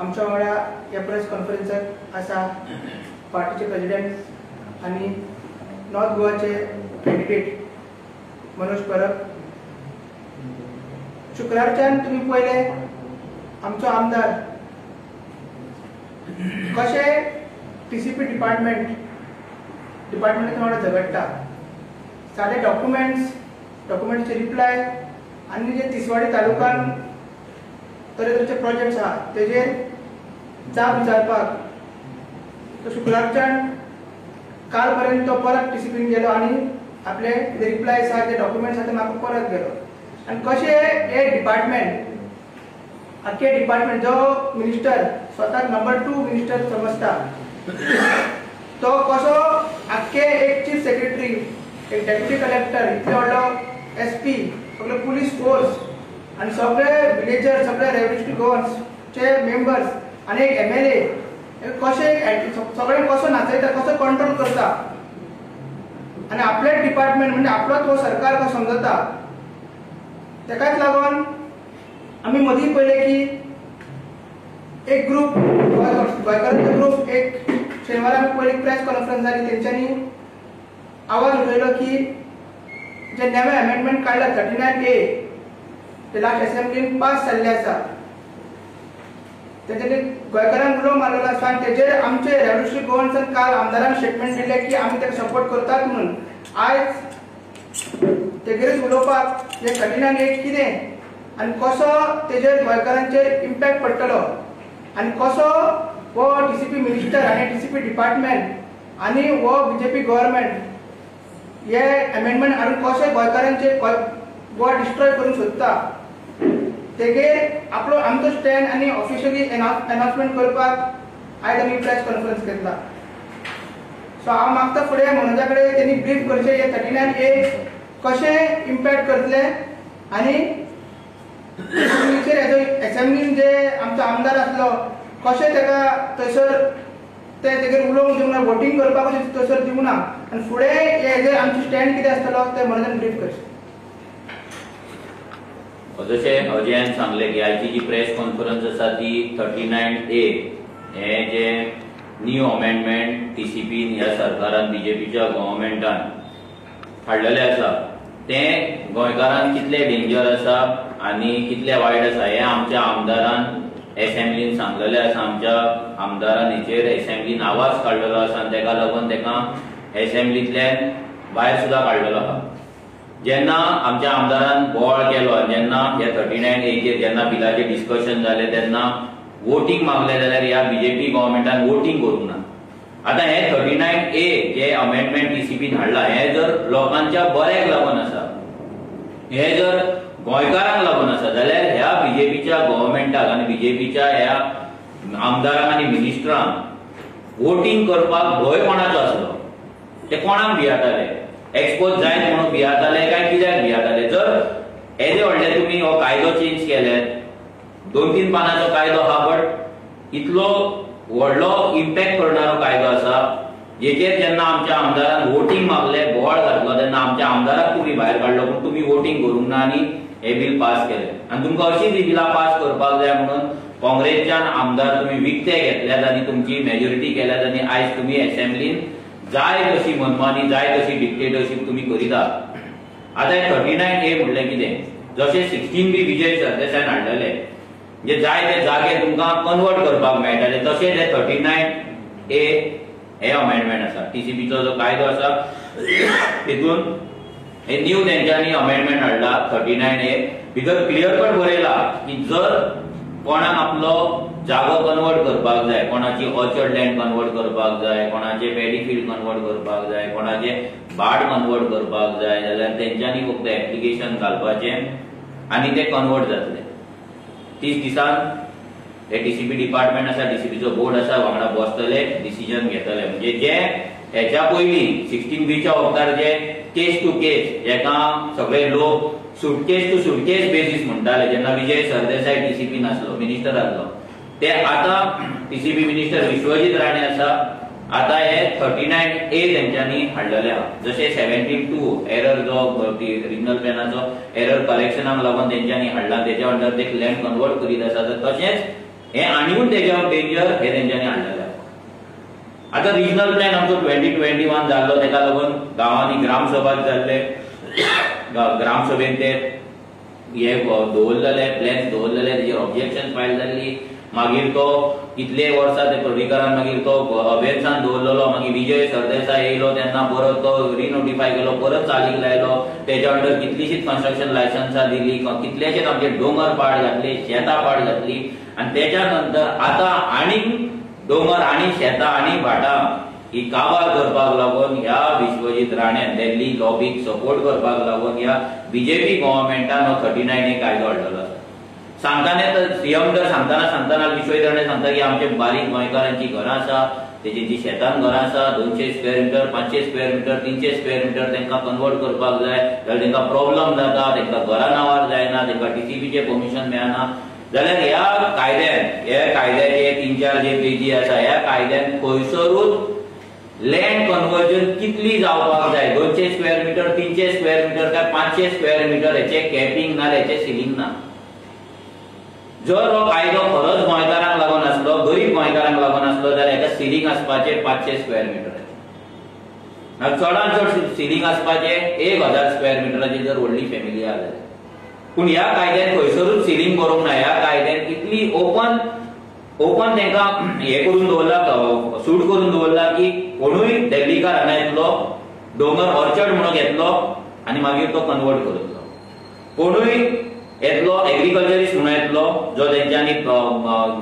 आमच्या वांगडा ह्या प्रेस कॉन्फरन्साक आसा पार्टीचे प्रेसिडेंट आनी नॉर्थ गोवाचे कॅन्डिडेट मनोज परब. शुक्रारच्यान तुम्ही पहिले आमचो आमदार कशे टीसीपी डिपार्टमेंटाच्या वांगडा झगडटा. सादे डॉक्युमेंट्सचे रिप्लाय आनी जे तिसवाडी तालुक्यान तरेतरेचे प्रोजेक्ट्स आहात तेजेर जाप विचारपाक तो शुक्रारच्यान काल पर्यंत तो परत टीसीपीन गेलो आनी आपले रिप्लायस आहा जे डॉक्युमेंट्स आहा ते म्हाका परत गेलो. आनी कशे हे डिपार्टमेंट आख्खे डिपार्टमेंट जो मिनिस्टर स्वताक नंबर 2 मिनिस्टर समजता तो कसो आख्खे एक चीफ सेक्रेटरी एक डेप्युटी कलेक्टर इतले व्हडलो एसपी सगळे पुलीस फोर्स आनी सगळे विलेजर सगळे रेव्हेन्यू गोवन्सचे मेंबर्स आनी एक एमएलए कशे सगळे कसो नाचयता कसो कंट्रोल करता आनी आपले डिपार्टमेंट म्हणजे आपलोच हो सरकार कसो समजता. तेकाच लागून आमी मदीं पळयलें की एक ग्रुप गोंयकारांचो ग्रुप एक शेनवारा आमी पयली प्रेस कॉन्फरन्स जाली तेंच्यांनी आवाज उठयलो की जे नवे अमेंडमेंट काडला 39A ते लास्ट असेंब्लीन पास जाल्ले आसा तेजेर गोंयकारांक उलो मारलेलो आसा आनी तेजेर आमचे रेव्होल्युशनरी गोवन्सान काल आमदारान स्टेटमेंट दिले की आमी तेका सपोर्ट करतात म्हणून. आयज तेजेरच उलोवपाक जे 39A कितें आनी कसो तेजेर गोंयकारांचेर इम्पॅक्ट पडटलो आनी कसो हो टीसीपी मिनिस्टर आनी टीसीपी डिपार्टमेंट आनी हो बीजेपी गव्हर्नमेंट हे अमेंडमेंट हाडून कशे गोंयकारांचे गोवा डिस्ट्रॉय करूंक सोदता तेजेर आपलो आमचो स्टँड आनी ऑफिशियली अनाउन्समेंट करपाक आयज आमी प्रेस कॉन्फरन्स घेतला. सो हांव मागता फुडें मनोजा कडेन तेणी ब्रीफ करचें हे 39A कशे इम्पॅक्ट करतले आनी असेंब्लीन जे आमचो आमदार आसलो कशे तेका थंयसर तेजेर उलोवंक दिवंक ना वोटींग करपाक थंयसर दिवंक ना आनी फुडें हेजेर आमचो स्टँड कितें आसतलो ते मनोजान ब्रीफ करचें. जशे अजयान सांगले की आयची जी प्रेस कॉन्फरन्स आसा ती 39A हे जे न्यू अमेंडमेंट टीसीपीन ह्या सरकारान बीजेपीच्या गव्हर्नमेंटान हाडलेले आसा ते गोंयकारांक कितले डेंजर आसा आनी कितले वायट आसा हे आमच्या आमदारान असेंब्लीन सांगलेले आसा. आमच्या आमदारान हेचेर असेंब्लीन आवाज काडलेलो आसा आनी तेका लागून तेका असेंब्लींतल्यान भायर सुद्दां काडलेलो आहा. जेन्ना आमच्या आमदारान बोवाळ केलो जेन्ना ह्या 39A जेन्ना बिलाचेर डिस्कशन जालें तेन्ना वोटींग मागले जाल्यार ह्या बीजेपी गव्हर्नमेंटान वोटींग करूंक ना. आतां हे 39A जे अमेंडमेंट टीसीपीन हाडला हे जर लोकांच्या बऱ्याक लागून आसा हे जर गोंयकारांक लागून आसा जाल्यार ह्या बीजेपीच्या गव्हर्नमेंटाक आनी बीजेपीच्या ह्या आमदारांक आनी मिनिस्टरांक वोटींग करपाक भंय कोणाचो आसलो ते कोणाक भियाताले एक्सपोज जायत म्हणून भियाताले काय कित्याक भियाताले. जर एजे व्हडले तुमी हो कायदो चेंज केल्यात 2-3 पानांचो कायदो आहा बट इतलो व्हडलो इम्पॅक्ट करणारो कायदो आसा जेचेर जेन्ना आमच्या आमदारान वोटींग मागले बोवाळ घातलो तेन्ना आमच्या आमदाराक तुमी भायर काडलो पूण तुमी वोटींग करूंक ना आनी हे बील पास केले आनी तुमकां अशीच ही बिलां पास करपाक जाय म्हणून काँग्रेसच्यान आमदार तुमी विकते घेतल्यात आनी तुमची मेजॉरिटी केल्यात आनी आयज तुमी असेंब्लीन जाय तशी मनमानी जाय तशी डिक्टेटरशीप तुमी करितात. आतां हे 39A म्हणलें कितें जशे 16B विजय सरदेसायन हाडलेले जे जाय ते जागे तुमकां कन्वर्ट करपाक मेळटाले तशेंच हे 39A हे अमेंडमेंट आसा. टीसीपीचो जो कायदो आसा तेतून हे न्यू तेंच्यांनी अमेंडमेंट हाडला 39A भितर क्लियर कट बरयला की जर कोणाक आपलो जागो कन्वर्ट करपाक जाय कोणाची ऑर्चर्ड लँड कन्वर्ट करपाक जाय कोणाचे पॅडीफील्ड कन्वर्ट करपाक जाय कोणाचे भाट कन्वर्ट करपाक जाय जाल्यार तेंच्यांनी फक्त एप्लिकेशन घालपाचें आनी ते कन्वर्ट जातले. 30 दिसान हे टीसीपी डिपार्टमेंट आसा टीसीपीचो बोर्ड आसा वांगडा बसतले डिसिजन घेतले. म्हणजे जे हेच्या पयलीं 16Bच्या वखदार जे केस टू केस जेका सगळे लोक सुटकेस टू सुटकेस बेसीस म्हणटाले जेन्ना विजय सरदेसाय टीसीपी नासलो मिनिस्टर आसलो ते आता टीसीपी मिनिस्टर विश्वजीत राणे आसा. आता हे 39A तेंच्यांनी हाडलेले आहा. जशे 72 एरर जो रिजनल प्लॅनाचो एरर करेक्शनाक लागून तेंच्यांनी हाडला तेच्या अंडर ते लँड कन्वर्ट करीत आसा तशेंच हे आनीकून तेज्या डेंजर हे तेंच्यांनी हाडलेले आसा। आता रिजनल प्लॅन आमचो 2021 जाल्लो, तेका लागून गांवांनी ग्रामसभा जाल्ले, ग्रामसभेन ते हे दवरलेले प्लॅन्स दवरलेले, तेजेर ऑब्जेक्शन फायल जाल्ली, मागीर तो कितले वर्सां ते पर्रीकारान मागीर तो अभेन्सान दवरलेलो, मागीर विजय सरदेसाय येयलो तेन्ना परत तो रिनोटिफाय केलो, परत चालीक लायलो, तेच्या अंडर कितलीशीच कन्स्ट्रक्शन लायसन्सां दिली, कितलेशेच आमचे दोंगर पाड घातले, शेतां पाड घातली, आनी तेच्या नंतर आतां आनीक दोंगर आनी शेतां आनी भाटां ही काबार करपाक लागून ह्या विश्वजीत राणेन दिल्ली लॉबीक सपोर्ट करपाक लागून ह्या बीजेपी गव्हर्नमेंटान हो 39A कायदो हाडलेलो आसा। सांगताना सीएम तर सांगताना विश्वजीत राणे सांगता की आमचे बारीक गोंयकारांची घरां आसा, तेजी शेतान घरां आसा, 200 square metre, 500 square metre, 300 square metre तांकां कन्वर्ट करपाक जाय, जाल्यार तांकां प्रॉब्लेम जाता, तांकां घरां नांवार जायना, तांकां टीसीपीचे परमिशन मेळना, जाल्यार ह्या कायद्याचे 3-4 जे पेजी आसा, ह्या कायद्यान खंयसरूच लँड कन्वर्जन कितली जावपाक जाय, 200 स्क्वेअर मिटर, 300 स्क्वेअर मिटर काय 500 स्क्वेअर मिटर हेचे कॅपिंग ना, हेचे सिलींग ना। जर हो कायदो खरोच गोंयकारांक लागून आसलो, गरीब गोंयकारांक लागून आसलो, जाल्यार हेका सिलींग आसपाचे 500 स्क्वेअर मिटर, चडांत चड सिलींग आसपाचे 1000 स्क्वेअर मिटराची जर व्हडली फॅमिली आहा जाल्यार। पूण ह्या कायद्यान खंयसरूच सिलींग करूंक ना, ह्या कायद्यान कितली ओपन तांकां हे करून दवरला, सूट करून दवरला की कोणूय दिल्लीकार हांगा येतलो, दोंगर ऑर्चर्ड म्हणून घेतलो आनी मागीर तो कन्वर्ट करतलो, कोणूय येतलो एग्रीकल्चरिस्ट म्हणून येतलो, जो तेंच्यांनी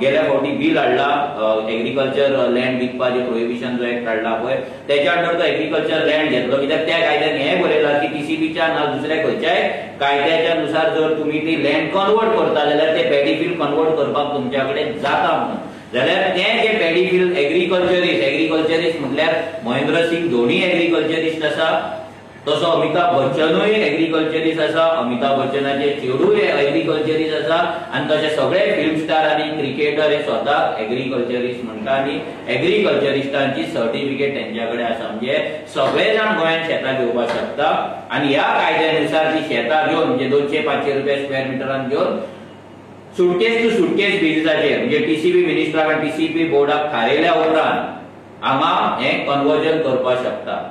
गेल्या फावटी बील हाडला, एग्रीकल्चर लँड विकपाचे प्रोहिबिशन जो एक्ट हाडला पळय, तेच्या अंडर तो एग्रीकल्चर लँड घेतलो, कित्याक त्या कायद्यान हें बरयलां की टीसीपीच्या ना दुसऱ्या खंयच्याय कायद्याच्या नुसार जर तुमी ती लँड कन्वर्ट करता जाल्यार ते पॅडीफील्ड कन्वर्ट करपाक तुमच्या कडेन जाता म्हणून, जाल्यार ते जे पॅडीफील्ड एग्रीकल्चरिस्ट म्हटल्यार महेंद्र सिंग धोनी एग्रीकल्चरिस्ट आसा, तसो अमिताभ बच्चनूय एग्रीकल्चरिस्ट आसा, अमिताभ बच्चनाचे चेडूय एग्रीकल्चरिस्ट आसा, आनी तशे सगळे फिल्म स्टार आनी क्रिकेटर हे स्वता एग्रीकल्चरिस्ट म्हणटा, आनी एग्रीकल्चरिस्टांची सर्टिफिकेट तेंच्या कडेन आसा, म्हणजे सगळे जाण गोंयांत शेतां घेवपाक शकता, आनी ह्या कायद्यानुसार ती शेतां घेवन म्हणजे 200-500 रुपया स्क्वेअर मिटरान घेवन सुटकेस टू सुटकेस बेसिसाचेर, म्हणजे टीसीपी मिनिस्टराक आनी टीसीपी बोर्डाक थारयल्या उपरांत हांगा हें कन्वर्जन करपाक शकता।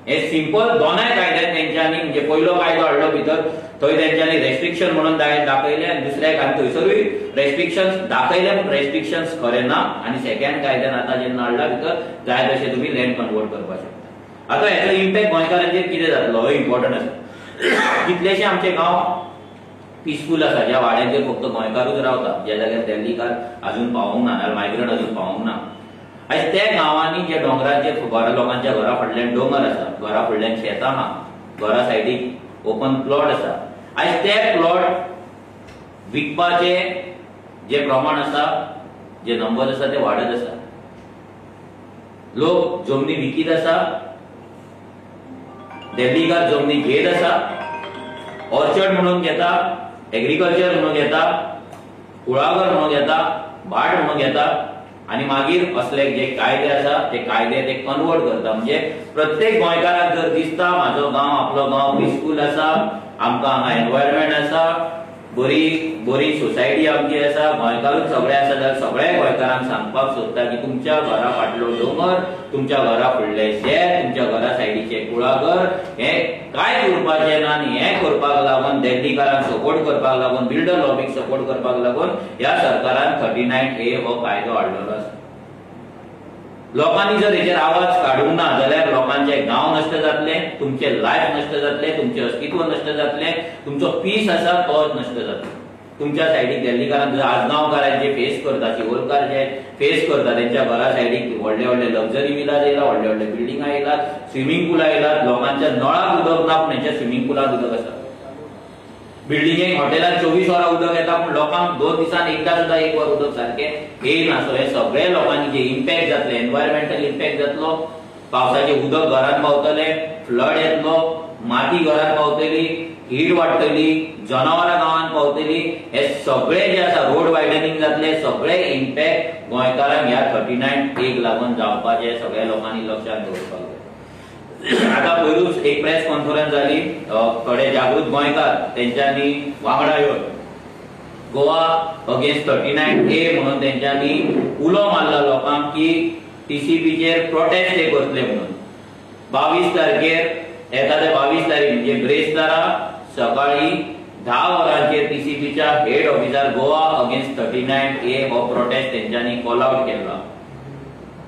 हे सिंपल दोनाय कायद्यात तेंच्यांनी म्हणजे पयलो कायदो हाडलो भितर, थंय तेंच्यांनी रेस्ट्रिक्शन म्हणून दाखयले, आनी दुसऱ्या थंयसरूय रेस्ट्रिक्शन्स दाखयले, पूण रेस्ट्रिक्शन्स खरे ना, आनी सेकंड कायद्यान आतां जेन्ना हाडला भितर जाय तशें तुमी लँड कन्वर्ट करपाक शकता। आतां हेचो इम्पॅक्ट गोंयकारांचेर कितें जातलो हो इम्पॉर्टंट आसा। कितलेशे आमचे गांव पीसफूल आसा, ज्या वाड्यांचेर फक्त गोंयकारूच रावता, ज्या जाग्यार दिल्लीकार अजून पावूंक ना, नाल्यार मायग्रंट अजून पावूंक ना, आयज त्या गांवांनी जे डोंगराचे लोकांच्या घरा फाटल्यान डोंगर आसा, घरा फाटल्यान शेतां आहा, घरा सायडीक ओपन प्लॉट आसा, आयज ते प्लॉट विकपाचे जे प्रमाण आसा, जे नंबर आसा ते वाडत आसा, लोक जमनी विकीत आसा, दिल्लीकार जमनी घेत आसा, ऑर्चर्ड म्हणून घेता, एग्रीकल्चर म्हणून घेता, कुळागर म्हणून घेता, भाट म्हणून घेता, आनी मागीर असले जे कायदे आसा ते कायदे ते कन्वर्ट करता, म्हणजे प्रत्येक गोंयकाराक जर दिसता म्हाजो गांव आपलो गांव पीसफूल आसा, आमकां हांगा एनवायरमेंट आसा, बरी सोसायटी आमची आसा, गोंयकारूच सगळे आसा, जाल्यार सगळ्या गोंयकारांक सांगपाक सोदता की तुमच्या घरा फाटलो डोंगर, तुमच्या घरा फुडले शेत, तुमच्या घरा सायडीचे कुळागर हे काय करपाचें ना, आनी हें करपाक लागून दिल्लीकारांक सपोर्ट करपाक लागून, बिल्डर लॉबीक सपोर्ट करपाक लागून ह्या सरकारान 39A हो कायदो हाडलेलो आसा। लोकांनी जर हेचेर आवाज काडूंक ना जाल्यार लोकांचे गांव नश्ट जातले, तुमचे लायफ नश्ट जातले, तुमचे अस्तित्व नश्ट जातले, तुमचो पीस आसा तो नश्ट जातलो। तुमच्या सायडीक दिल्लीकारांक आजगांवकारांक जे फेस करता, शिवोलकार जे फेस करता, तेंच्या घरा सायडीक व्हडले व्हडले लक्झरी विलाज येयला, व्हडले व्हडले बिल्डिंगा येयलात, स्विमींग पूला येयलात, लोकांच्या नळाक उदक ना पूण हेंच्या स्विमींग पुलाक उदक आसा, बिल्डिंगेक हॉटेलात 24 वरां उदक येता पूण लोकांक 2 दिसान एकदा सुद्धा 1 वर उदक सारखें येयना। सो हे सगळे लोकांनी जे इम्पॅक्ट जातले, एनवायरमेंटल इम्पॅक्ट जातलो, पावसाचे उदक घरांत पावतले, फ्लड येतलो, माती घरांत पावतली, हीट वाडटली, जनावरां गांवांत पावतली, हे सगळे जे आसा रोड वायडनिंग जातले, सगळे इम्पॅक्ट गोंयकारांक ह्या 39A लागून जावपाचे सगळ्या लोकांनी लक्षांत दवरपाक जाय। आता पयरूच एक प्रेस कॉन्फरन्स जाली, थोडे जागृत गोंयकार तेंच्यांनी वांगडा येवन गोवा अगेन्स्ट 39A म्हणून त्यांच्यानी उलो मारला लोकांक की टीसीपीचेर प्रोटेस्ट करतले म्हणून. 22 तारखेर येता ते 22 तारीख म्हणजे ब्रेस्तारा सकाळी 10 वरांचेर टीसीपीच्या head officer Goa against 39A हो प्रोटेस्ट त्यांच्यानी कॉल आउट केला.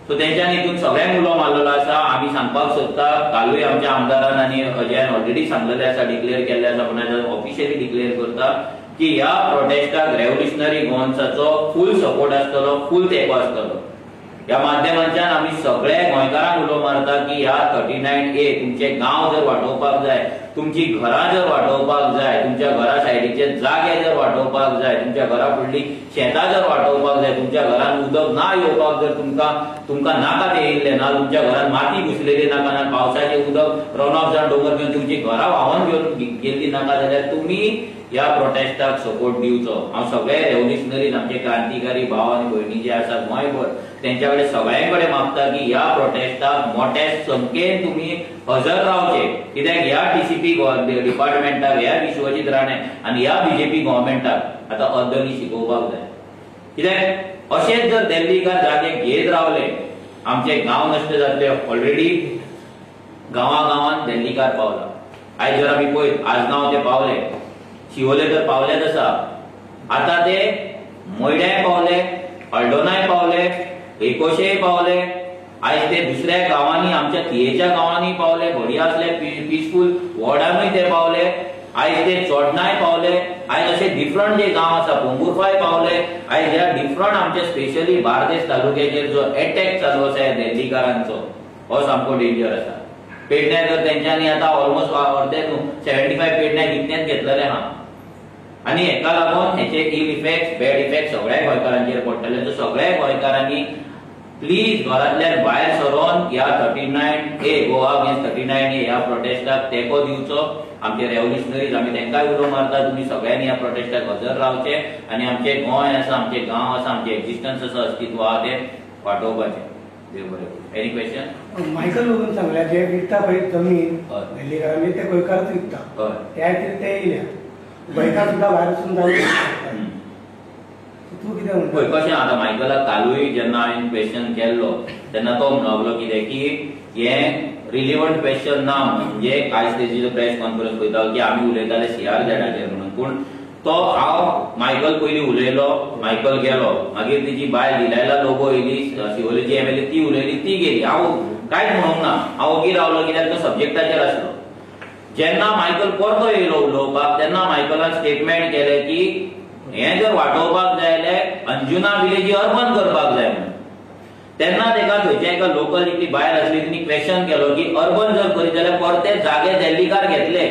सो त्यांच्यानी हितून सगळ्यांक उलो मारलेलो आसा. आमी सांगपाक सोदता कालूय आमच्या आमदारान आनी अजयान ऑलरेडी सांगलेले आसा, डिक्लेअर केल्ले आसा, पण ऑफिशियली डिक्लेअर करता की ह्या प्रोटेस्टाक रेव्होल्युशनरी गोवन्साचो फुल सपोर्ट आसतलो, फुल तेंको आसतलो. ह्या माध्यमांच्यान आमी सगळे गोंयकारांक उलो मारता की ह्या 39A तुमचे गांव जर वाटोवपाक जाय, तुमची घरां जर वाटोवपाक जाय, तुमच्या घरा सायडीचे जागे जर वाटोवपाक जाय, तुमच्या घरा फुडली शेतां जर वाटोवपाक जाय, तुमच्या घरान उदक ना येवपाक जर तुमकां नाका ते येयल्ले ना, तुमच्या घरान माती घुसलेली नाका ना, पावसाचे उदक रन ऑफ जावन दोंगर घेवन तुमची घरां व्हांवोन घेवन गेल्ली नाका जाल्यार तुमी ह्या प्रोटेस्टाक सपोर्ट दिवचो. हांव सगळे रेव्होल्युशनरीज आमचे क्रांतिकारी भाव आनी भयणी जे आसा गोंयभर त्यांच्या कडेन सगळ्यां कडेन मागता की ह्या प्रोटेस्टाक मोठ्या संख्येन तुमी हजर रावचे. कित्याक ह्या टीसीपी डिपार्टमेंटाक, ह्या विश्वजीत राणे आनी ह्या बीजेपी गव्हर्मेंटाक आतां अद्दनी शिकोवपाक जाय. कित्याक अशेंच जर दिल्लीकार जागे घेत रावले आमचे गांव नश्ट जातले. ऑलरेडी गांवागांवांत दिल्लीकार पावला. आयज जर आमी पळयत आजगांव ते पावले, शिवोले तर पावलेच आसा, आता ते मोयड्याय पावले, हळदोनाय पावले, एकोशेय पावले, आयज ते दुसऱ्या गांवांनी आमच्या थियेच्या गांवांनी पावले, बढिया असले पीसफुल वॉर्डानूय ते पावले, आयज ते चोडनाय पावले, आयज असे डिफरंट जे गांव आसा पोंबुर्फाय पावले. आयज ह्या डिफरंट आमचे स्पेशली बार्देस तालुक्याचेर जो अटॅक चालू आसा दिल्लीकारांचो हो सामको डेंजर आसा. पेडण्या तर तेंच्यांनी आता ऑलमोस्ट अर्धे 75 पेडण्या विकत्यान घेतलेले आहा आनी हेका लागून हेचे इल इफेक्ट, बॅड इफेक्ट सगळ्या गोंयकारांचेर पडटले. सो सगळ्या गोंयकारांनी प्लीज घरांतल्यान भायर सरोन ह्या 39A गोवा अगेन्स्ट 39A ह्या प्रोटेस्टाक तेंको दिवचो. आमचे रेव्होल्युशनरीज आमी तेंकाय उलो मारता तुमी सगळ्यांनी ह्या प्रोटेस्टाक हजर रावचे आनी आमचे गोंय आसा, आमचे गांव आसा, आमचे एक्झिस्टन्स आसा, अस्तित्व आहा ते वाटोवपाचे. Any question? मायकल लोगून सांगल्या जे विकता पळय जमीन दिल्लीकारांनी ते गोंयकारच विकता, त्या खातीर ते येयल्या. गोंयकार सुद्धा भायर वचून जाऊ तूं कितें म्हणटा? पळय कशें आतां मायकलाक कालूय जेन्ना हांवें क्वेश्चन केल्लो तेन्ना तो म्हणलो कितें की हे रिलिवंट क्वेश्चन ना म्हणजे कांयच तेजी प्रेस कॉन्फरन्स पळयता की आमी उलयताले CRZाचेर म्हणून. पूण तो हांव मायकल पयलीं उलयलो, मायकल गेलो, मागीर तिची बायल दिलायला लोबो येयली, शिवोलेची MLA ती उलयली, ती गेली. हांव कांयच म्हणूंक ना, हांव ओगी रावलो कित्याक तो सब्जेक्टाचेर आसलो. जेन्ना मायकल परतो येयलो उलोवपाक तेन्ना मायकलान स्टेटमेंट केलें की हें जर वाटोवपाक जाय जाल्यार अंजुना विलेजी अर्बन करपाक जाय म्हणून. तेन्ना तेका थंयच्या एका लोकल इतली बायल आसली तिणी क्वेश्चन केलो की अर्बन जर करीत जाल्यार परते जागे दिल्लीकार घेतले,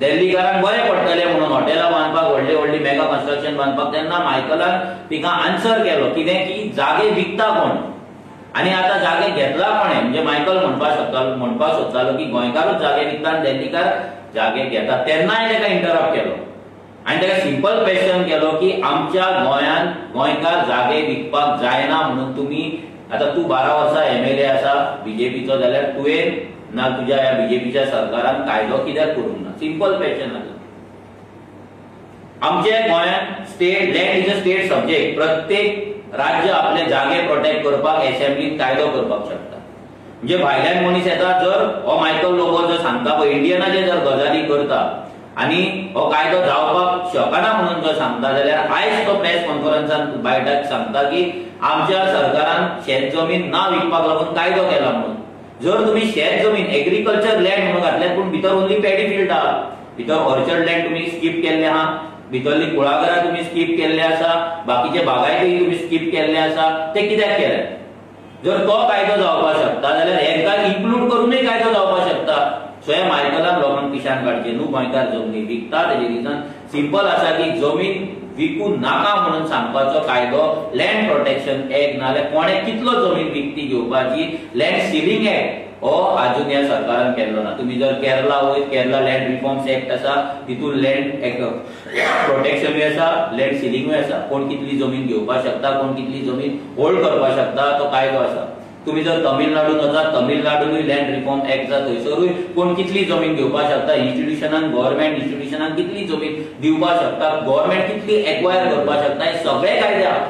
दिल्लीकारांक बरें पडटलें म्हणून हॉटेलां बांदपाक, व्हडली व्हडली मेगा कन्स्ट्रक्शन बांदपाक. तेन्ना मायकलान तिका आन्सर केलो कितें की जागे विकता कोण आनी आतां जागे घेतला कोणे. म्हणजे मायकल म्हणपाक सोदतालो की गोंयकारूच जागे विकता आनी दिल्लीकार जागे घेता. तेन्नाय तेका इंटरप्ट केलो आनी तेका सिंपल क्वेश्चन केलो की आमच्या गोंयांत गोंयकार जागे विकपाक जायना म्हणून तुमी आतां तूं 12 वर्सां MLA आसा बीजेपीचो जाल्यार तुवें ना तुझ्या ह्या बीजेपीच्या सरकारान कायदो कित्याक करूंक ना? सिंपल क्वेश्चन आसा. आमच्या गोंयांत state land is a state subject. प्रत्येक राज्य आपले जागे प्रोटेक्ट करपाक असेंब्लीत कायदो करपाक शकता. म्हणजे भायल्यान मनीस येता जर हो मायकल लोबो जर सांगता पळय इंडियनाचे जर गजाली करता आनी हो कायदो जावपाक शकना म्हणून जर सांगता जाल्यार आयज तो प्रेस कॉन्फरन्सान बायटाक सांगता की आमच्या सरकारान शेत जमीन ना विकपाक लागून कायदो केला म्हणून. जर तुम्ही शेत जमीन एग्रीकल्चर लँड म्हणून घातल्यात पूण भितर ओन्ली पॅडी फील्ड आहा, भितर ऑर्चर्ड लँड तुम्ही स्कीप केल्ले आहा, भितरली कुळागरां तुम्ही स्कीप केल्ले आसा, बाकीचे बागायती तुम्ही स्कीप केल्ले आसा. ते कित्याक केले? जर तो कायदो जावपाक शकता जाल्यार हेका इन्क्लूड करूनय कायदो जावपाक शकता. सो ह्या मायकलान लोकांक पिशान काडचे न्हू. गोंयकार जमनी विकता तेजे रिजन सिंपल आसा की जमीन विकू नाका म्हणून सांगपाचो कायदो लँड प्रोटेक्शन एक्ट नाल्यार कोणे कितलो जमीन विकती घेवपाची लँड सिलिंग एक्ट हो अजून ह्या सरकारान केल्लो ना. तुम्ही जर केरला वयत केरला लँड रिफॉर्म्स एक्ट आसा तितून लँड प्रोटेक्शनूय आसा, लँड सिलिंगूय आसा. कोण कितली जमीन घेवपाक शकता, कोण कितली जमीन होल्ड करपाक शकता तो कायदो आसा. तुम्ही जर तमिळनाडून वचात, तमिळनाडूनूय लँड रिफॉर्म ऍक्ट जा, थंयसरूय कोण कितली जमीन घेवपाक शकता, इन्स्टिट्यूशनान गव्हर्नमेंट इन्स्टिट्यूशनान कितली जमीन दिवपाक शकता, गव्हर्नमेंट कितली एक्वायर करपाक शकता, हे सगळे कायदे आहा.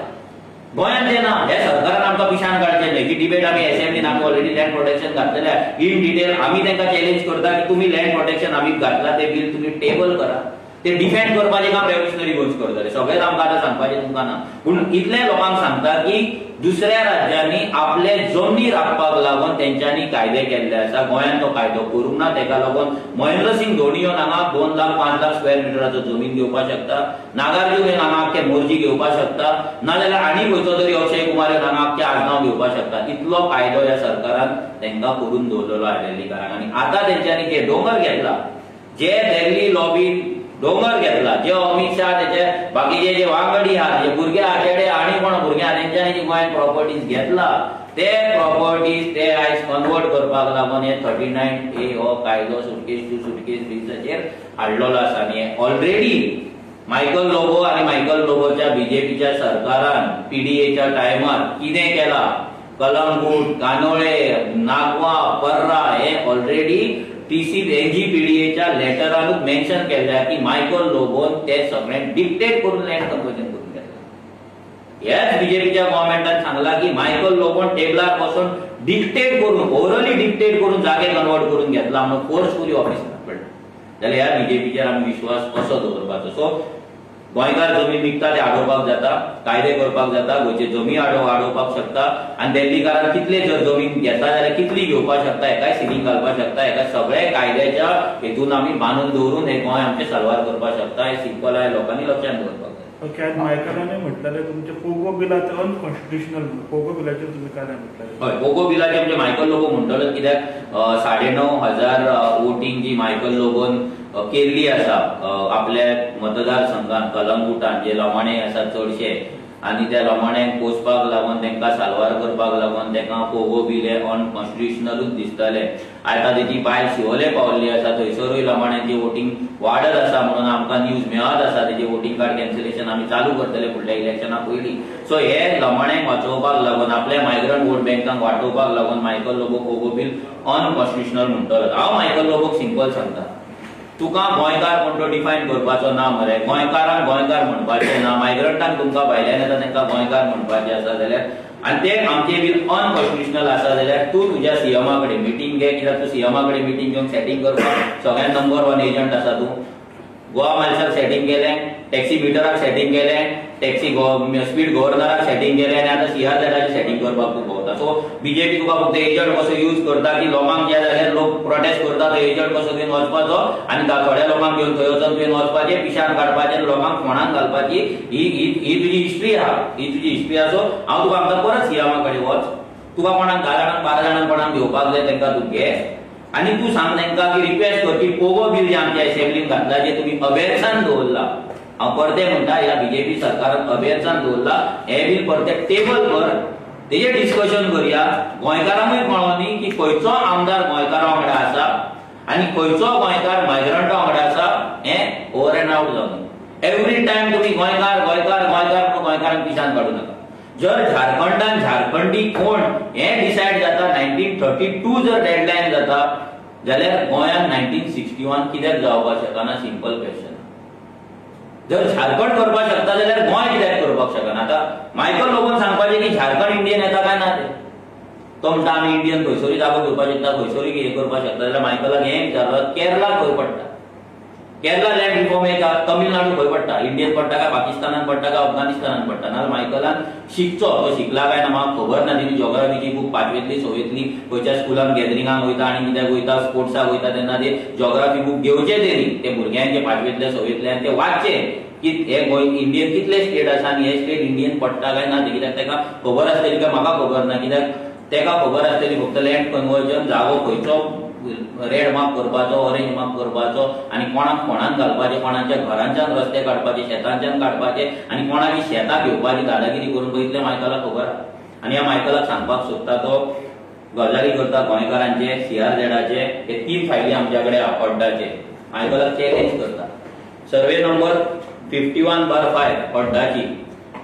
गोंयांत ते ना. हे सरकारान आमकां पिशान काडचें न्हय. ही डिबेट आमी असेंब्लीन आमी ऑलरेडी लँड प्रोटेक्शन घातलेलें आहा. इन डिटेल आमी तांकां चॅलेंज करता की तुमी लँड प्रोटेक्शन आमी घातला ते बिल तुमी टेबल करा. ते डिफेंड करपाचें काम रेव्होल्युशनरी गोंयच करतले. सगळेच आमकां आतां सांगपाचें तुमकां ना. पूण इतले लोकांक सांगता की दुसऱ्या राज्यांनी आपले जमनी राखपाक लागून तेंच्यांनी कायदे केल्ले आसा. गोंयांत तो कायदो करूंक ना. तेका लागून महेंद्र सिंग धोनी येवन हांगा 2 लाख 5 लाख स्क्वेअर मिटराचो जमीन घेवपाक शकता. नागार्जुन येवन हांगा आख्खे मोर्जी घेवपाक शकता. नाजाल्यार आनी खंयचो तरी अक्षय कुमार येवन हांगा आख्खे आडनांव घेवपाक शकता. इतलो कायदो ह्या सरकारान तेंकां करून दवरलेलो आयडेंटिटी कार्डाक. आनी आतां तेंच्यांनी जे डोंगर घेतला, जे दिल्ली लॉबीन डोंगर घेतला, जे अमित शाह तेचे बाकीचे जे वांगडी आहा, जे भुरगे आहा, चेडे आनी कोण भुरगे आहा तेंच्यांनी जे गोंयांत प्रॉपर्टीज घेतला, ते प्रॉपर्टीज ते आयज कन्वर्ट करपाक लागून हे 39A हो कायदो सुटकेस टू सुटकेस बिल्साचेर हाडलेलो आसा. आनी ऑलरेडी मायकल लोबो आनी मायकल लोबोच्या बीजेपीच्या सरकारान पीडीएच्या टायमार कितें केला, कलंगूट, कानोळे, नागवा, पर्रा हे ऑलरेडी एनजीपीडीएच्या लेटरानूच मेन्शन केल्या की मायकल लोबोन ते सगळे डिक्टेट करून लँड कन्वर्जन करून घेतला. हेच बीजेपीच्या गव्हर्नमेंटान सांगला की मायकल लोबोन टेबलार बसून डिक्टेट करून, ओरली डिक्टेट करून जागे कन्वर्ट करून घेतला म्हणून फोर्सफुली ऑफिसांत पडला. जाल्यार ह्या बीजेपीचेर आमी विश्वास कसो दवरपाचो? सो गोंयकार जमीन विकता ते आडोवपाक जाता, कायदे करपाक जाता, गोंयचे जमीन आडोवपाक शकता. आनी दिल्लीकारान कितले जर जमीन घेता जाल्यार कितली घेवपाक शकता, हेकाय सिलींग घालपाक शकता. हेका सगळे कायद्याच्या हेतून आमी बांदून दवरून हे गोंय आमचे साल्वार करपाक शकता. हे सिंपल आहे, लोकांनी लक्षात दवरपाक जाय. ओके, आज मायकलांनी म्हटलेले तुमचे पोगो बिलाचें अनकॉन्स्टिट्युशनल, पोगो बिलाचेर तुम्ही काय म्हटलेले? हय, पोगो बिलाचेर म्हणजे मायकल लोबो म्हणटलो कित्याक 9,500 वोटिंग जी मायकल लोबोन केल्ली आसा आपल्या मतदारसंघात कलंगुटान, जे लोमाणे आसा चडशे, आनी त्या लोमाण्यांक पोसपाक लागून तेंकां साल्वार करपाक लागून तेका पोगो बिल हे अनकॉन्स्टिट्युशनलूच दिसताले. आतां तेची बायल शिवोले पावल्ली आसा, थंयसरूय लोमाण्यांची वोटिंग वाडत आसा म्हणून आमकां न्यूज मेळत आसा. तेजे वोटिंग कार्ड कॅन्सलेशन आमी चालू करतले फुडल्या इलेक्शना पयलीं. सो हे लोमाण्यांक वाचोवपाक लागून, आपल्या मायग्रंट वोट बँकांक वाटोवपाक लागून Michael Lobo Pogo bill unconstitutional म्हणटलो. हांव मायकल लोबोक सिंपल सांगता, तुका गोंयकार कोण तो डिफायन करपाचो ना मरे. गोंयकारांक गोंयकार म्हणपाचें ना. मायग्रंटांक तुमकां भायल्यान येता तांकां गोंयकार म्हणपाचें आसा जाल्यार, आनी ते आमचे बिल अनकॉन्स्टिट्युशनल आसा जाल्यार तूं तुज्या सीएमा कडेन मिटींग घे. कित्याक तूं सीएमा कडेन मिटींग घेवन सेटींग करपाक सगळ्यात नंबर 1 एजंट आसा तूं. गोवा मायल्साक सेटींग केलें, टॅक्सी मिटराक सेटींग केलें, टॅक्सी स्पीड गव्हर्नराक सेटींग केलें, आनी आतां CRZ सेटींग करपाक तूं भोंवता. सो बीजेपी तुका फक्त एजंट कसो यूज करता की लोकांक जे जाल्यार लोक प्रोटेस्ट करता तो एजंट कसो घेवन वचपाचो आनी थोड्या लोकांक घेवन थंय वचून तुवें वचपाचें, पिशान काडपाचें, लोकांक फोंडान घालपाची. ही तुजी हिस्ट्री आहा, ही तुजी हिस्ट्री आहा. सो हांव तुका आमकां परत सीएमा कडेन वच. तुका कोणाक 10 जाणांक 12 जाणांक कोणाक घेवपाक जाय तेंकां तूं घे आनी तूं सांग तांकां की रिक्वेस्ट कर की पोगो बिल जे आमच्या असेंब्लीन घातला, जे तुमी अभ्यासान दवरला, हांव परते म्हणटा ह्या बीजेपी सरकारान अभ्यासान दवरला, हे बिल परते टेबल कर, तेजे डिस्कशन करया. गोंयकारांकूय कळो न्ही की खंयचो आमदार गोंयकारा वांगडा आसा आनी खंयचो गोंयकार मायग्रंटा वांगडा आसा, हें ओवर एंड आउट जावन. एवरी टायम तुमी गोंयकार गोंयकार गोंयकार म्हणून गोंयकारांक पिशान काडू नाका. जर झारखंडान झारखंडी कोण हें डिसायड जाता, 1932 जर डेडलायन जाता जाल्यार गोंयान 1961 कित्याक जावपाक शकना? Simple question. जर झारखंड करपाक शकता जाल्यार गोंय कित्याक करपाक शकना? आतां मायकल लोबोन सांगपाचें की झारखंड इंडियन येता काय ना ते. तो म्हणटा आमी इंडियन खंयसरूय जागो घेवपाक शकता, खंयसरूय हें करपाक शकता. जाल्यार मायकलाक हें विचारलं केरळा खंय पडटा? केरला लँड रिफॉर्म एक तमिळनाडू खंय पडटा? इंडियन पडटा काय पाकिस्तानान पडटा काय अफगानिस्तानान पडटा? नाल्यार मायकलान शिकचो, तो शिकला काय ना म्हाका खबर ना. तेणी जॉग्राफीची बूक 5वेंतली 6वेंतली खंयच्या स्कुलान गॅदरिंगाक वयता आनी कित्याक वयता स्पोर्ट्साक वयता तेन्ना ते जॉग्राफी बूक घेवचे तेणी ते भुरग्यांक, 5वेंतल्या 6वेंतल्यान ते वाचचे की हे गोंय इंडियन कितले स्टेट आसा आनी हे स्टेट इंडियन पडटा काय ना. कित्याक तेका खबर आसतली काय म्हाका खबर ना. कित्याक तेका खबर आसतली फक्त लँड कन्वर्जन, जागो खंयचो रेड मार्क करपाचो, ऑरेंज मार्क करपाचो आनी कोणाक फोंडान घालपाचे, कोणाच्या घरांच्यान रस्ते काडपाचे, शेतांच्यान काडपाचे आनी कोणाची शेतां घेवपाची दादागिरी करून पळय, इतलें मायकलाक खबर आहा. आनी ह्या मायकलाक सांगपाक सोदता तो गजाली करता गोंयकारांचे, CRZचे. हे 3 फायली आमच्या कडेन अड्डाचे. मायकलाक चॅलेंज करता. सर्वे नंबर 51/5 अड्डाची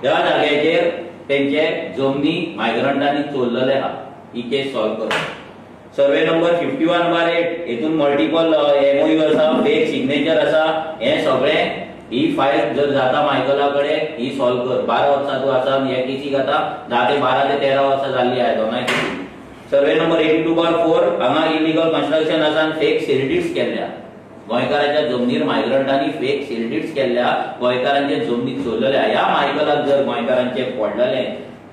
ह्या जाग्याचेर तेंचे जमनी मायग्रंटांनी चोरलेले आहा. ही केस सॉल्व करप। सर्वे नंबर 51/8 हेतून मल्टिपल MOU आसा, फेक सिग्नेचर आसा, हे सगळे ही फायल जर जाता मायकला कडेन ही सॉल्व कर। 12 वर्सां तू आसा हे केसीक आता 10 ते 12 ते 13 वर्सां जाल्ली आहे दोनाय केसी। सर्वे नंबर 82/4 हांगा इलिगल कन्स्ट्रक्शन आसा आनी फेक सेल्डिट्स केल्ल्या। गोंयकारांच्या जमनीर मायग्रंटांनी फेक सेल्डिट्स केल्ल्या, गोंयकारांचे जमनीक चोरलेल्या। ह्या मायकलाक जर गोंयकारांचे पडलेले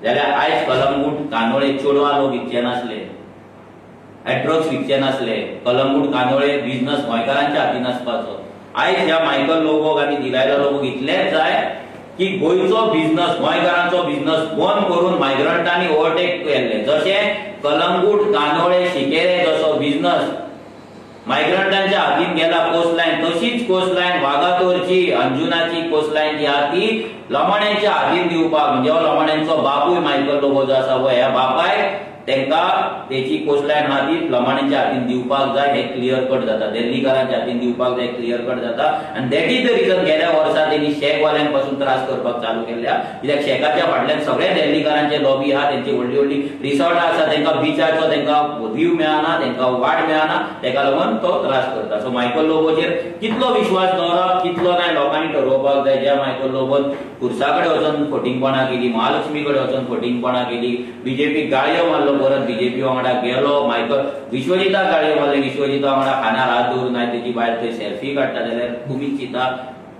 जाल्यार आयज कलंगूट कांदोळे चेडवां लोक विकचे नासले, ड्रग्स विकचे नासले। कलंगूट कांदोळे बिझनस गोंयकारांच्या हातीन आसपाचो। आयज ह्या मायकल लोबोक आनी दिलायला लोबोक इतलेंच जाय की गोंयचो बिझनस, गोंयकारांचो बिझनस बंद करून मायग्रंटांनी ओव्हरटेक केल्ले। जशें कलंगूट कांदोळे शिकेरे जसो बिझनस मायग्रंटांच्या हातीन गेला कोस्टलायन, तशीच कोस्टलायन वागातोरची अंजुनाची कोस्टलायन जी आहा ती लमाण्यांच्या हातीन दिवपाक, म्हणजे हो लमाण्यांचो बापूय मायकल लोबो जो आसा ह्या बापायक तेंकां तेची कोस्टलायन आहा ती लमाण्यांच्या हातीन दिवपाक जाय, हे क्लियर कट जाता। दिल्लीकारांच्या हातीन दिवपाक जाय, क्लियर कट जाता। आनी दॅट इज द रिजन गेल्या वर्सा तेणी शेकवाल्यांक पासून त्रास करपाक चालू केल्या, कित्याक शेकाच्या फाटल्यान सगळे दिल्लीकारांचे लॉबी आहा, तेंची व्हडली व्हडली रिसॉर्टां आसा, तेंकां बिचाचो तेंकां व्ह्यू मेळना, तेंकां वाट मेळना, तेका लागून तो त्रास करता। सो मायकल लोबोचेर कितलो विश्वास दवरप कितलो नाही लोकांनी ठरोवपाक जाय। ज्या मायकल लोबोन खुर्सा कडेन वचून फटिंगपणां केली, महालक्ष्मी कडेन वचून फटिंगपणां केली, बीजेपीक गाळयो मारलो, परत बीजेपी वांगडा गेलो, मायकल विश्वजिताक गाळयो मारले, विश्वजिता वांगडा खांद्यार हात दवरून नाही तेची भायर थंय सेल्फी काडटा, जाल्यार तुमी चिंता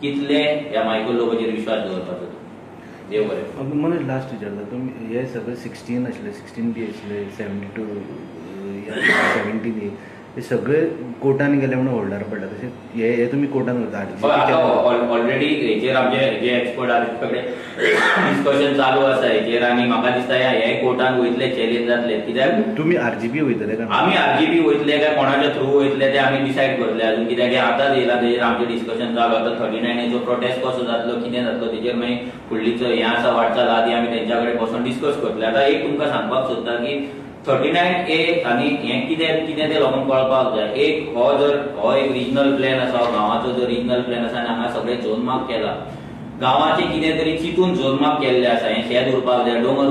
कितले ह्या मायकल लोबोचेर विश्वास दवरपाचो। देव बरें। मनोज लास्ट विचारता, तुमी हे सगळे 16 आसले, 16B आसले, 72 17A, हे सगळे कोर्टान गेले म्हणून होल्डार पडला, तशें हे तुमी कोर्टान ऑलरेडी हेचेर आमचे जे एक्सपर्ट आहा कडेन डिस्कशन चालू आसा हेचेर, आनी म्हाका दिसता हे कोर्टान वयतले चॅलेंज जातले। कित्याक तुमी RGP वयतले काय? आमी RGP वयतले काय कोणाच्या थ्रू वयतले ते आमी डिसायड करतले अजून, कित्याक आतांच येयला तेचेर आमचे डिस्कशन चालू आसा। 39A प्रोटेस्ट कसो जातलो, कितें जातलो, तेचेर मागीर फुडलीचो हें आसा वाटचाल आहा ती आमी तेंच्या कडेन बसून डिस्कस करतले। आतां एक तुमकां सांगपाक सोदता की 39A आनी हें कितें कितें ते लोकांक कळपाक जाय। एक हो एक रिजनल प्लॅन आसा, गांवाचो जो रिजनल प्लॅन आसा आनी हांगा सगळे झोन मार्क केला, गांवाचे कितें तरी चिंतून झोन मार्क केल्ले आसा, हें शेत उरपाक जाय, दोंगर